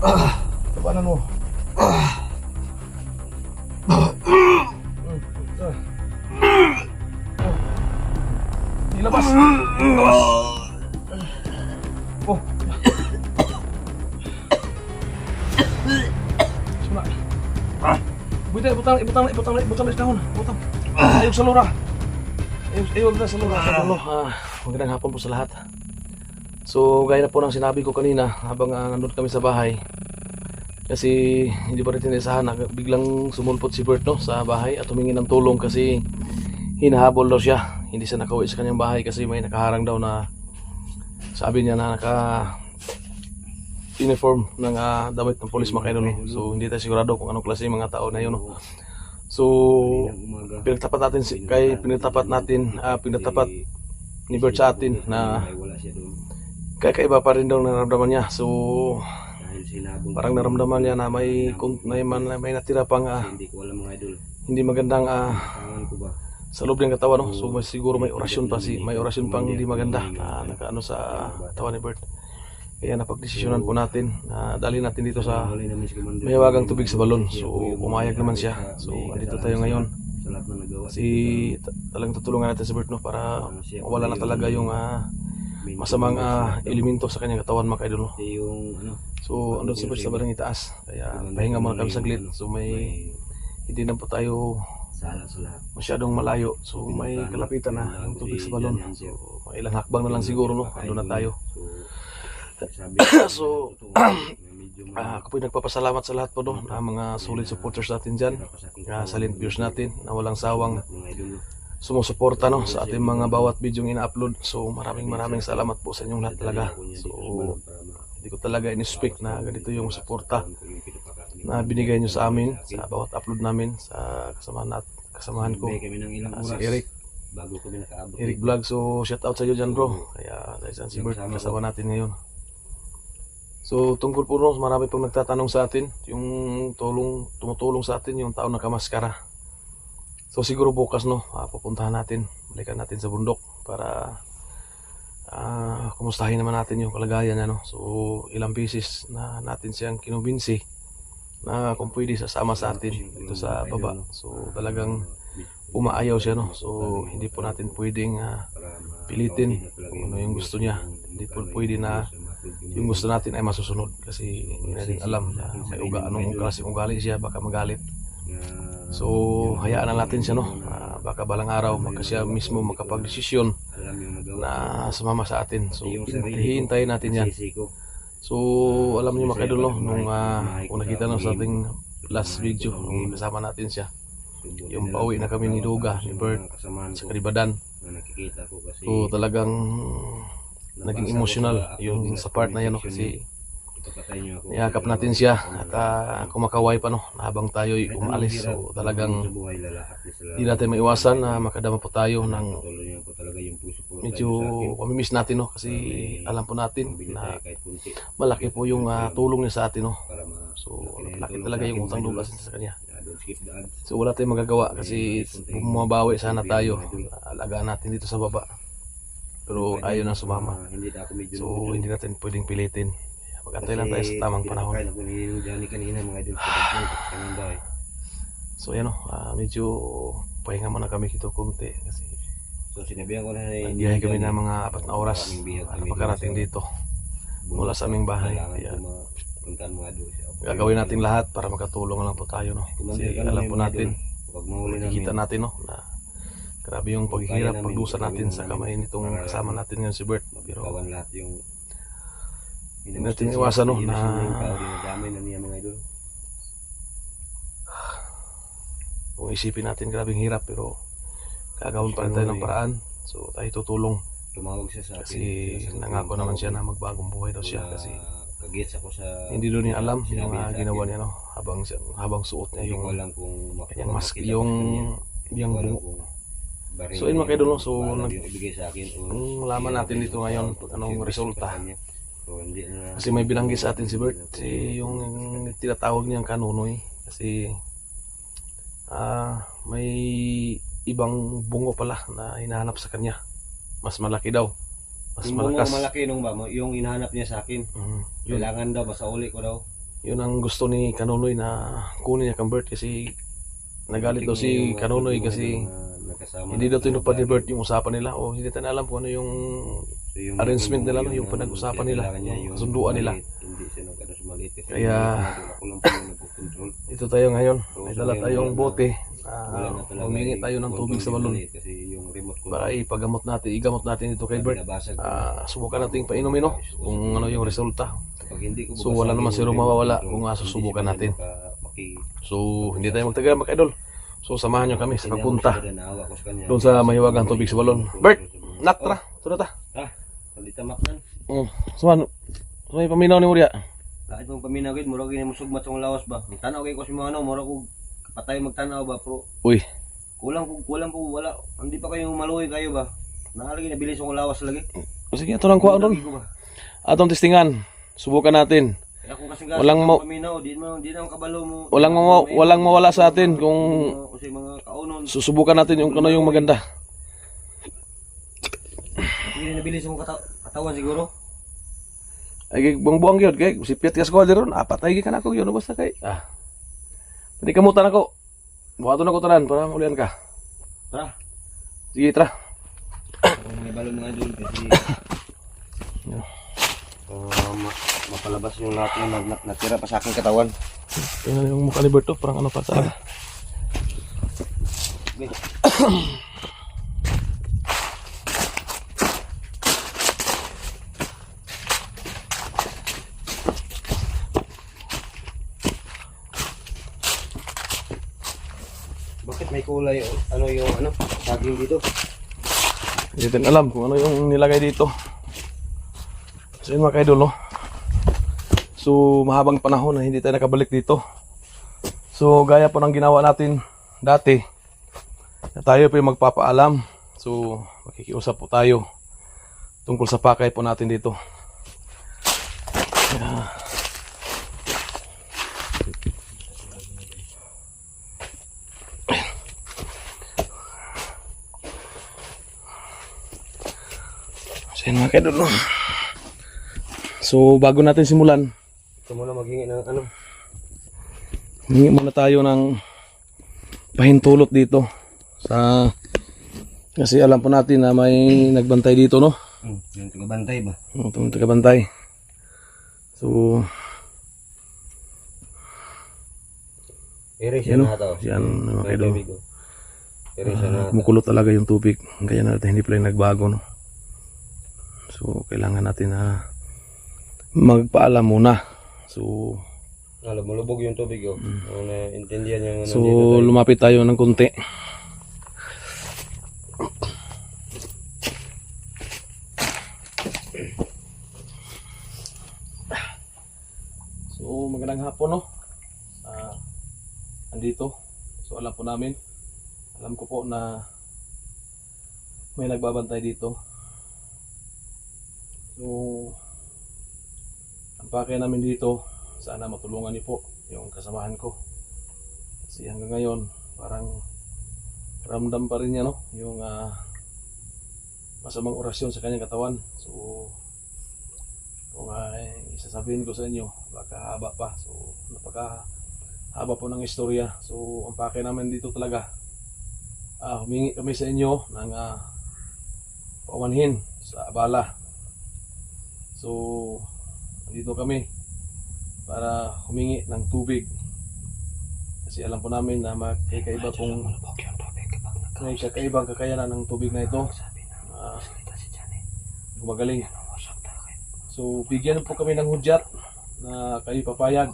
Tabanan mo. Ilabas. Ilabas. Oh. Suna. Ibutang sa dahon. Ibutang. Ayog sa lura. Ayog na sa lura. Magandang hapon po sa lahat. So, gaya na po ng sinabi ko kanina habang nandun kami sa bahay. Kasi hindi pa rin tinisahan na biglang sumulpot si Bert sa bahay at humingi ng tulong kasi hinahabol daw siya. Hindi siya nakauwi sa kanyang bahay kasi may nakaharang daw na sabi niya na uniform ng damit ng polis mga idol. So hindi tayo sigurado kung anong klase yung mga tao na yun. So pinagtapat ni Bert sa atin na kakaiba pa rin daw nararamdaman niya. So parang naramdaman niya na may natira pang hindi magandang sa loob ng katawan, no? So siguro may orasyon pang hindi maganda na nakaano sa katawan ni Bert. Kaya napagdesisyonan po natin na dalhin natin dito sa mahiwagang tubig sa balon. So pumayag naman siya. So andito tayo ngayon kasi talagang tutulungan natin si Bert, no? Para wala na talaga yung masamang elemento sa kanyang katawan mga kaidol, no? So andun si Bert sa barang itaas. Kaya pahinga muna kami saglit. So hindi na po tayo masyadong malayo. So may kalapitan na yung tubig sa balon. So mga ilang hakbang na lang siguro, no? Andun na tayo. So ako po nagpapasalamat sa lahat po, no, na mga solid supporters natin dyan, silent viewers natin na walang sawang sumusuporta, no, sa ating mga bawat video yung ina-upload. So maraming salamat po sa inyong lahat talaga. So hindi ko talaga in-expect na ganito yung suporta na binigay nyo sa amin sa bawat upload namin sa kasamahan ko, si Eric Vlog. So shout out sa iyo dyan, bro. Kaya dahil si Bert kasama natin ngayon. So tungkol po, no, marami pong nagtatanong sa atin yung tumutulong sa atin yung taong nakamaskara. So siguro bukas, no, pupuntahan natin, balikan natin sa bundok para kumustahin naman natin yung kalagayan niya, no. So ilang beses na natin siyang kinumbinsi na kung pwede sasama sa atin dito sa baba. So talagang umaayaw siya, no. So hindi po natin pwedeng pilitin kung ano yung gusto niya. Hindi po pwede na yung gusto natin ay masusunod kasi hindi natin alam na may anong klaseng ugali siya, baka magalit. So hayaan na natin siya, no. Baka balang araw siya mismo makapag-desisyon na sumama sa atin. So hihintayin natin yan. So alam niyo mga kaidol, no, nung kung nakita na sa ating last video nung kasama natin siya, yung pauwi na kami ni Duga, ni Bert sa Karibadan. So talagang naging emotional yung sa part na yan, no, kasi niyakap natin siya at kumakaway pa, no, habang tayo umalis. So talagang hindi natin maiwasan na makadama po tayo ng medyo mamimiss natin, no, kasi alam po natin na malaki po yung tulong niya sa atin, no. So malaki talaga yung utang loob sa kanya. So wala tayong magagawa kasi bumabawi sana tayo, alagaan natin dito sa baba, pero ayaw na sumama. So hindi natin pwedeng pilitin. Magantay lang tayo sa tamang panahon. So yan, medyo pahinga muna kami dito konti kasi nagbiyahe kami ng mga 4 na oras para makarating dito mula sa aming bahay. Kaya gagawin natin lahat para makatulong lang po tayo, no. Kasi alam po natin, nakikita natin, no, na grabe yung paghihirap, pagdusa natin sa kamay nitong kasama natin ngayon si Bert. Pero hindi natin iwasan, no, na kung isipin natin grabing hirap, pero gagawin pa rin tayo ng paraan. So tayo tutulong kasi nangako naman siya na magbagong buhay daw siya kasi hindi doon niya alam yung ginawa niya, no, habang suot niya yung kanyang mask, yung bungo. So yun mga kaidol, no. So malaman natin dito ngayon anong resulta. Kasi may binanggit sa atin si Bert, yung tinatawag niyang kanunoy, kasi may ibang bungo pala na hinahanap sa kanya, mas malaki daw, mas yung malakas. Malaki nung ba yung hinahanap niya sa akin. Kailangan daw masauli ko daw. Yun ang gusto ni Kanonoy na kunin niya kang Bert kasi nagalit daw si Kanonoy kasi hindi daw tinupad ni Bert yung usapan nila o hindi tayo alam kung ano yung arrangement nila, no? Yung pinag-usapan nila, yung kasunduan nila. Kaya ito tayo ngayon, may dala tayong bote. Humingi tayo ng tubig sa balon para igamot natin ito kay Bert. Subukan natin painumin, no? Kung ano yung resulta. So wala naman siro mawawala kung susubukan natin. So hindi tayo magtagal mga idol. So samahan nyo kami sa pagpunta doon sa mahiwagang tubig sa balon. Bert, natra, tuna ta. Palita maknan. Suman, may paminaw ni Murya. Kahit mong paminaw gid, mura gini mo sugmat sa lawas ba. Tanaw kay ko si mga ano, mura ko patay magtanaw ba pro. Uy, Kulang ko wala. Hindi pa kayo maluoy kayo ba. Naalagi na bilis akong lawas lagi. sige, ito lang kuha doon. Atong testingan. Subukan natin. Kaya kung kasi Walang paminaw, di na kabalo mo. walang mawala sa atin kung kasi mga kaunon. susubukan natin yung ano yung maganda. Hindi na bilis akong katawan siguro. Ay buang gyud kay si Piet kas ko ron. Apat ay ka nako gyud basta kay. Hindi kamutan ako. Buhaton ako tanan para ulian ka. Tara. Sige, tra. May balon mga idol kasi mapalabas yung lahat ng natira pa sa aking katawan. Tingnan yung mukha ni Berto, parang ano pa talaga. Bakit may kulay ano yung saging dito? Hindi din alam kung ano yung nilagay dito. So yun mga kaidol, no? So mahabang panahon na hindi tayo nakabalik dito. So gaya po ng ginawa natin dati, na tayo po yung magpapaalam. So makikiusap po tayo tungkol sa pakay po natin dito. So yun mga kaidol, no? So bago natin simulan, Ito muna maghingi ng hingi muna tayo ng pahintulot dito sa kasi alam po natin na may nagbantay dito, no? Yung taga-bantay ba? Itong taga-bantay. So Erase yan, na ito. yan mga kaidol. Erase na ito. Kumukulo talaga yung tubig. Kaya natin hindi pala yung nagbago, no? So kailangan natin na magpaalam muna. So Malubog yung tubig oh. Naintindihan yung so lumapit tayo ng konti. So magandang hapon, no? Andito. So alam po namin. Alam ko po na may nagbabantay dito. So ang pakay namin dito, sana matulungan niyo po yung kasamahan ko. Kasi hanggang ngayon, parang ramdam pa rin niya, no? Yung masamang orasyon sa kanyang katawan. So kung isasabihin ko sa inyo, baka haba pa. So napakahaba po ng istorya. So ang pakay namin dito talaga, humingi kami sa inyo ng paumanhin sa abala. So dito kami para humingi ng tubig kasi alam po namin na may kakaibang kakayanan ng tubig na ito, gumagaling. So bigyan po kami ng hudyat na kayo papayag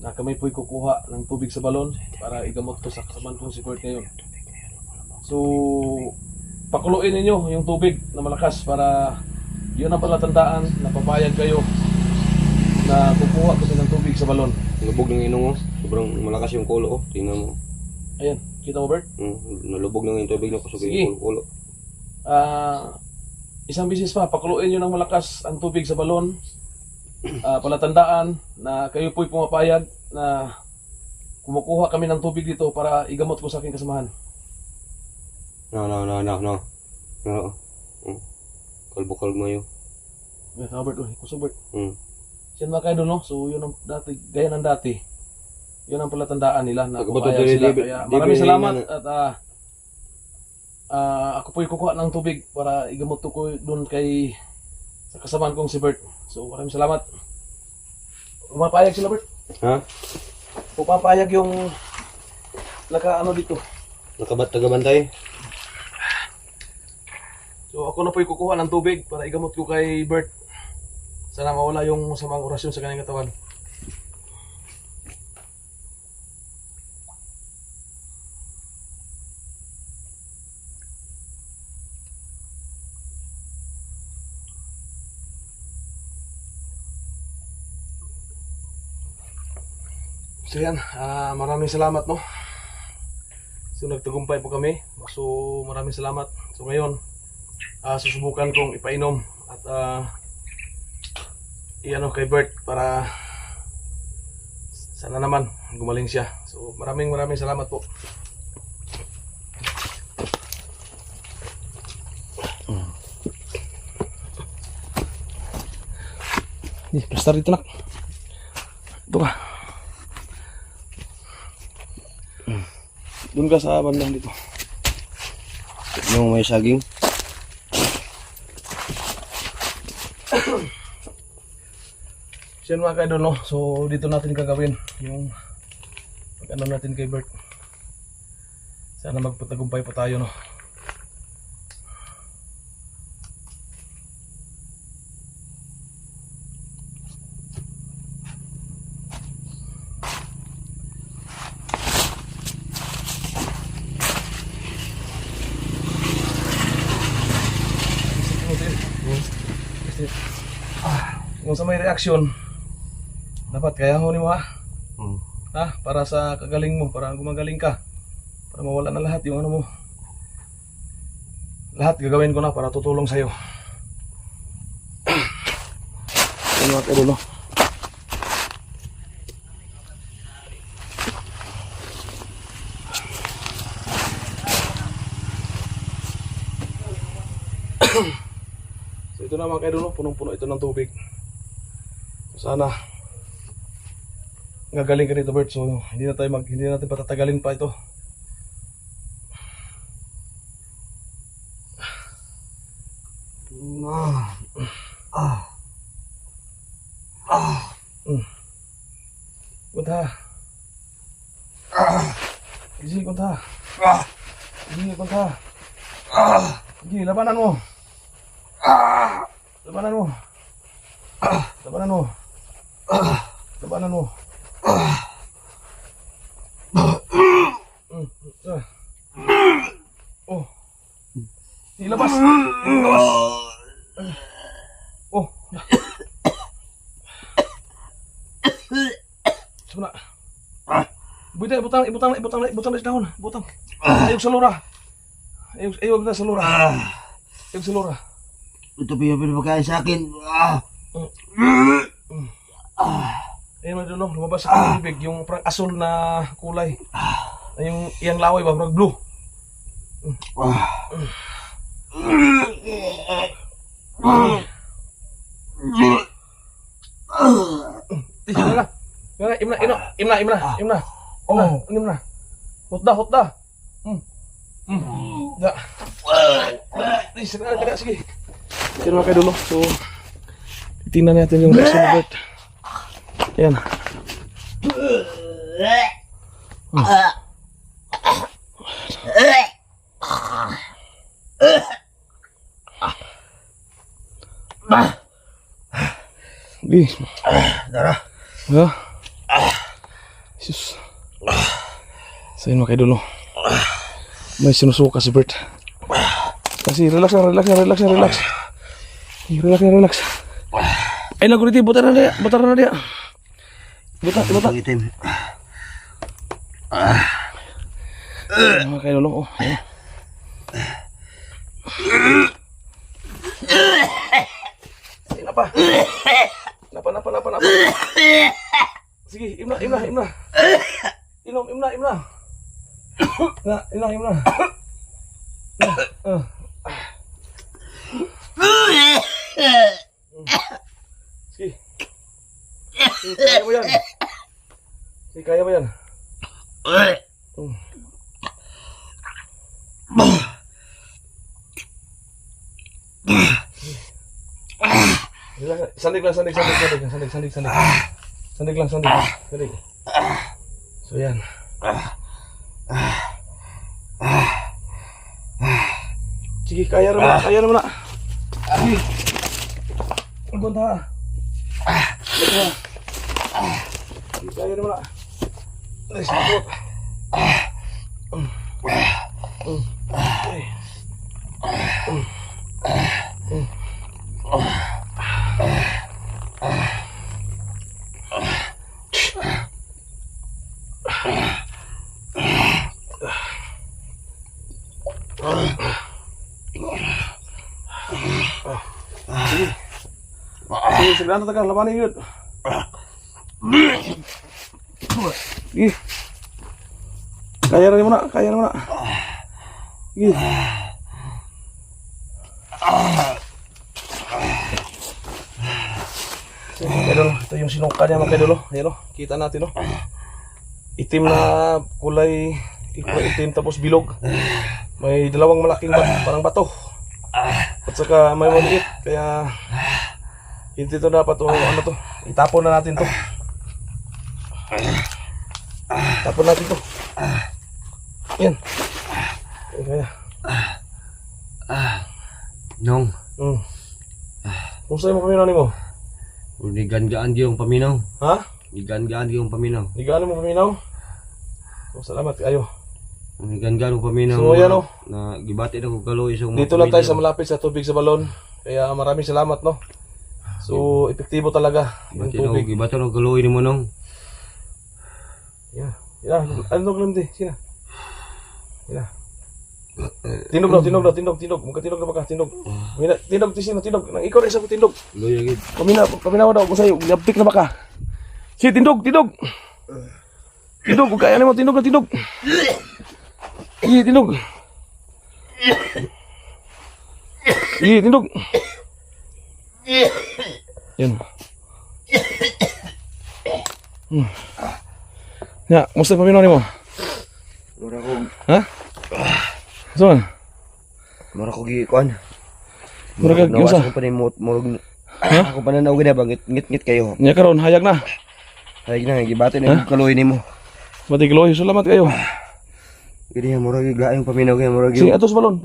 na kami po'y kukuha ng tubig sa balon para igamot ko sa kasamaan kong si Bert ngayon. So pakuluin ninyo yung tubig na malakas para yun ang palatandaan na papayag kayo na kukuha kami ng tubig sa balon. Lubog ng inong oh. Sobrang malakas yung kulo oh. Tingnan mo. Ayan, kita mo Bert? Nalubog ng yung tubig na kusog yung kulo. Isang bisis pa, pakuluin nyo ng malakas ang tubig sa balon. Palatandaan na kayo po'y pumapayag na kumukuha kami ng tubig dito para igamot ko sa aking kasamahan. No. Kalbo-kalbo mo yun. Bert, kusog Bert. Siyan mga kaidol, no? So, yun ang dati, gaya ng dati. Yun ang palatandaan nila na Pagkabato pumapayag dili- sila. dili- Kaya dili- maraming dili- salamat dili- at ako po'y kukuha ng tubig para igamot ko doon kay sa kasamaan kong si Bert. So, maraming salamat. Pumapayag sila, Bert. Ha? Pumapayag yung naka-ano dito. Tagabantay? So, ako na po'y kukuha ng tubig para igamot ko kay Bert. Sana mawala yung masamang orasyon sa kanyang katawan. So yan, maraming salamat, no. So nagtagumpay po kami. So maraming salamat. So ngayon, susubukan kong ipainom at iano kay Bert para sana naman gumaling siya. So maraming salamat po. Plastar dito, nak. Ito ka. Doon ka sa bandang dito. Yung may saging? Siyan mga kaidol, no? So dito natin gagawin yung pag-ano natin kay Bert. Sana magpatagumpay po tayo, no? Kung sa may reaksyon, dapat kaya ho ni mo, ha? Ha? Para sa kagaling mo, para gumagaling ka. Para mawala na lahat yung ano mo. Lahat gagawin ko na para tutulong sa'yo. Yan mga kaidol, no? So ito na mga kaidol, no? Punong-puno ito ng tubig. So, sana gagaling ka nito, Bert. So hindi natin patatagalin pa ito. Kunta. Sige, kunta. Sige, kunta. Sige, labanan mo. Labanan mo. Labanan mo. Labanan mo. Oh. Ilabas. Ilabas. Oh. Suna. Butang na dahon. Butang. Ayog sa lura. Ayog na sa lura. Ayog sa lura. Ito pinapakain sa akin. Ayun mga dulo, lumabas sa tubig, yung parang asul na kulay. Yung iyang laway ba, parang blue. Imna. Hotda. Da. Sige. Sige mga kaidol, so titingnan natin yung reaction ni Bert. Yan. Di. Dara. Ha? Sus. So yun mga kaidol, no? May sinusuka si Bert. Kasi relax. Relax. Ay lagu dito, butar na dia. Butar. Itim. Mga kaidol, no? Oh. Napa. Sige, imna. Inom. Imna. Sige. Kaya mo yan. Sige, kaya mo yan. Sandig lang. Sandig lang. Sandig. So yan. Sige, kaya naman na. Sige. Ang bunta. Sige, kaya naman na. Ay, sakot. Sige, segera tekan, lapanin yun. Sige. Kaya na muna. Sige. Idol, ito yung sinuka niya mga idol. Ayan o, kita natin o. Itim na kulay itim tapos bilog. May dalawang malaking parang bato. At saka may maliit, kaya hindi to dapat o ano to. Itapon na natin to. Tapon natin to. Yan. Kaya. Nong. Kung sa'yo mo paminaw ni mo? Nigan-gaan di yung paminaw. Ha? Nigan-gaan di yung paminaw. Nigaan mo paminaw? So, salamat kayo. Nigan-gaan yung paminaw. So, yan o. Na gibati na ko kaloy sa Dito lang tayo sa malapit sa tubig sa balon. Kaya maraming salamat no. So, epektibo talaga yung tubig. Gibati na ko kaloy ni mo nong. Yeah. Ano lang di? Sina? Yeah. Tindog. Magkatindog na baka, tindog. Tindog, tindog. Nang ikaw rin sa tindog. Loy agad. Paminaw daw ko sa'yo. Yapik na baka. Si, tindog. Tindog, kung kaya mo, tindog. Sige, tindog. Sige, tindog. Yan. Ya, musta paminaw ni mo? Mura ko. Ha? Saan? Mura ko gikuan. Mura ka Nawas gisa? ko pa ni murag. Ha? Ako pa nanaw gina ba ngit kayo. Nya karon hayag na. Ay gina gibati na yung kaloy nimo. Mati kiloy, salamat kayo. Gini murag gaayong paminaw kay murag. Sige, atos balon.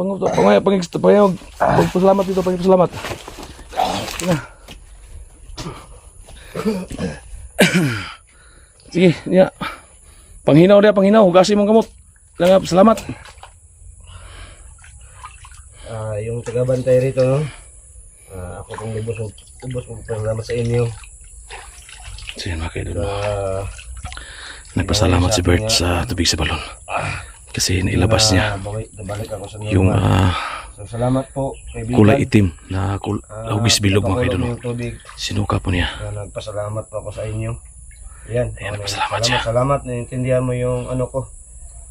Pagpasalamat dito, pagpasalamat. Sige. Sige, niya. Panghinaw. Hugasin mong kamot. Langap, salamat. Yung taga-bantay rito, no? Ako pong libos mo pasalamat sa inyo. Sige, mga kaidol. Nagpasalamat si Bert sa tubig sa balon. Kasi nailabas niya Nabalik ako sa yung so, salamat po, kaibigan. kulay itim na hugis bilog mga kaidol. Yung tubig. Sinuka po niya. Nagpasalamat po ako sa inyo. Yan. Ayan, nagpasalamat siya. Salamat, naiintindihan mo yung ano ko.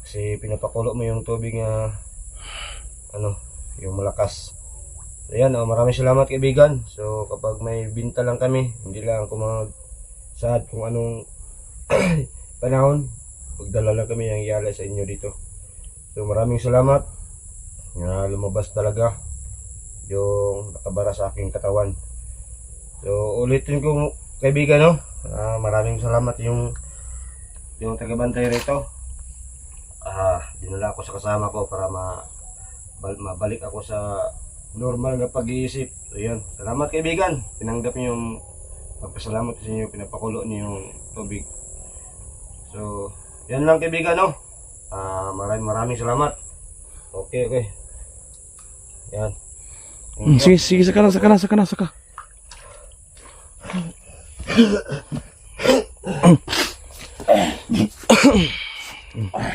Kasi pinapakulo mo yung tubig na yung malakas. So yan, maraming salamat kaibigan. So kapag may binta lang kami, hindi lang ako sad kung anong panahon, pagdala lang kami ng yala sa inyo dito. So maraming salamat na lumabas talaga yung nakabara sa aking katawan. So ulitin ko kaibigan, no? Maraming salamat yung taga-bantay rito. Dinala ako sa kasama ko para mabalik ako sa normal na pag-iisip. So yan, salamat kaibigan. Tinanggap niyo yung pagpasalamat sa inyo, pinapakulo niyo yung tubig. So yan lang kaibigan, no? Maraming salamat. Okay. Yan. Sige, saka.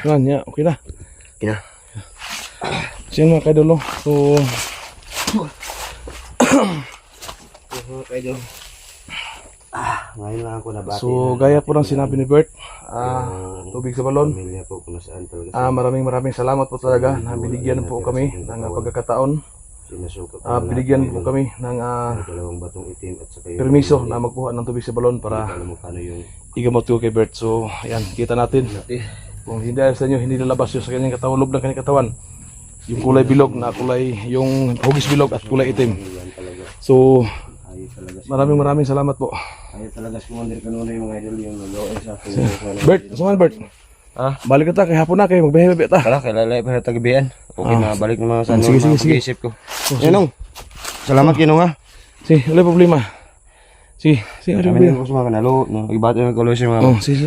Yan, ya, okay na. Ina. Siyan mga kaidol. So, Ngayon lang ako nabati. so gaya po ng sinabi ni Bert, tubig sa balon. Pamilya ko kung nasaan talaga. Maraming salamat po talaga na binigyan po kami ng pagkakataon Sinusukot binigyan po kami ng dalawang batong itim at saka yung permiso na magkuha ng tubig sa balon para alam mo kano yung igamot ko kay Bert. So, ayan, kita natin. Kung hindi dahil sa inyo, hindi lalabas yung sa kanyang katawan, loob ng kanyang katawan. Yung kulay bilog na kulay, yung hugis bilog at kulay itim. yan talaga. So, Ayaw talaga si maraming salamat po. ayaw talaga si Commander Kanuna yung mga idol yung nagawa sa akin. Bert, suman Bert. Balik ka ta, kay hapon na kayo, magbehe ta. Tara, kailalay pa sa tagabihan. Okay na, balik ng mga sa sige, sige, sige. pag-iisip ko. Yanong, salamat Kinong ha. Sige, wala problema. Sige, sige, wala Kami problema. na ko sa mga kanalo. Iba't yung kalusin mga Oh, sige.